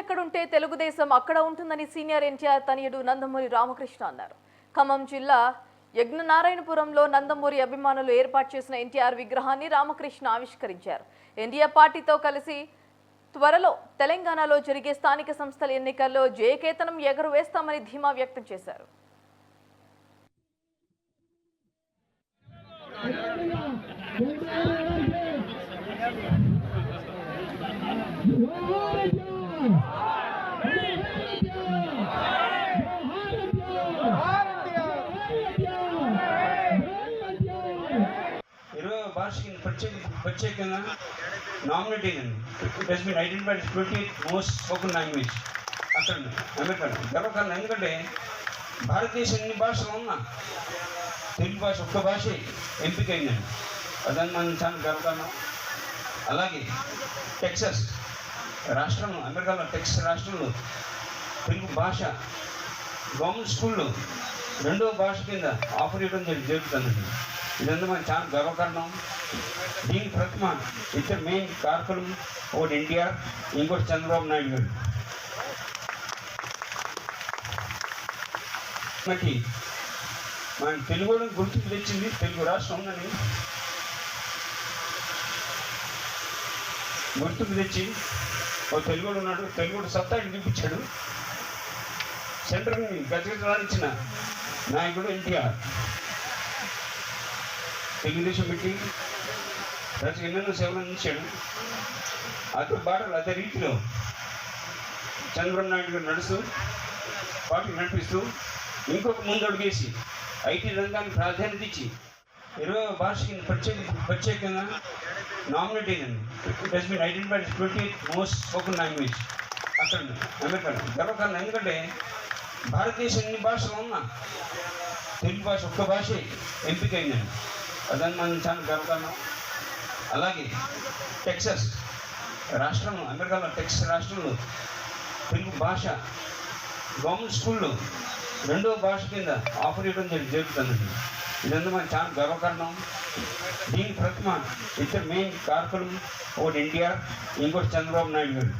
ఎక్కడుంటే తెలుగుదేశం అక్కడ ఉంటుందని సీనియర్ ఎన్టీఆర్ తనయుడు నందమూరి రామకృష్ణ అన్నారు. ఖమ్మం జిల్లా యజ్ఞనారాయణపురంలో నందమూరి అభిమానులు ఏర్పాటు చేసిన ఎన్టీఆర్ విగ్రహాన్ని రామకృష్ణ ఆవిష్కరించారు. ఎన్టీఆర్ పార్టీతో కలిసి త్వరలో తెలంగాణలో జరిగే స్థానిక సంస్థల ఎన్నికల్లో జయకేతనం ఎగురవేస్తామని ధీమా వ్యక్తం చేశారు. ప్రత్యేకంగా నామినేట్ అయిందండి. It has been identified 28th most spoken language అక్కడ అమెరికాలో. గర్వకారణం ఎందుకంటే భారతదేశం ఎన్ని భాషలు ఉన్నా తెలుగు భాష ఒక్క భాషే ఎంపిక అయిందండి. అదని మనం చాలా గర్వకారణం. అలాగే టెక్సస్ రాష్ట్రంలో, అమెరికాలో టెక్సస్ రాష్ట్రంలో తెలుగు భాష గవర్నమెంట్ స్కూల్లో రెండవ భాష కింద ఆఫర్ ఇవ్వడం జరుగుతుందండి. ఇదంతా మనకు చాలా గర్వకారణం. దీని ప్రతిమ ఇద్దరు మెయిన్ కారకులు, ఒకటి ఎన్టీఆర్, ఇంకోటి చంద్రబాబు నాయుడు గారు. మనకి మన తెలుగు గుర్తింపు తెచ్చింది తెలుగు రాష్ట్రం ఉందని గుర్తింపు తెచ్చి ఒక తెలుగుడు ఉన్నాడు, తెలుగుడు సత్తాకి చూపించాడు. సెంటర్ని గజగజలాడించిన నాయకుడు ఎన్టీఆర్. తెలుగుదేశం పెట్టి ప్రజలకు ఎన్నెన్నో సేవలు అందించాడు. అదే బాటలు అదే రీతిలో చంద్రబాబు నాయుడు గారు నడుస్తూ పార్టీ నడిపిస్తూ ఇంకొక ముందు అడుగేసి ఐటీ రంగానికి ప్రాధాన్యత ఇచ్చి 20వ భాషకి ప్రత్యేకంగా నామినేట్ అయిందండి. It has been identified 28th most spoken language అక్కడ అమెరికాలో. గర్వకారణం ఎందుకంటే భారతదేశం ఎన్ని భాషలు ఉన్నా తెలుగు భాష ఒక్క భాషే ఎంపిక అయిందండి. అదని మనం చాలా గర్వకారణం. అలాగే టెక్సస్ రాష్ట్రంలో, అమెరికాలో టెక్సస్ రాష్ట్రంలో తెలుగు భాష గవర్నమెంట్ స్కూల్లో రెండవ భాష కింద ఆఫర్ ఇవ్వడం జరుగుతుందండి. ఇదంతా మనకు చాలా గర్వకారణం. దీని ప్రతిమ ఇద్దరు మెయిన్ కారకులు, ఒకటి ఎన్టీఆర్, ఇంకోటి చంద్రబాబు నాయుడు గారు.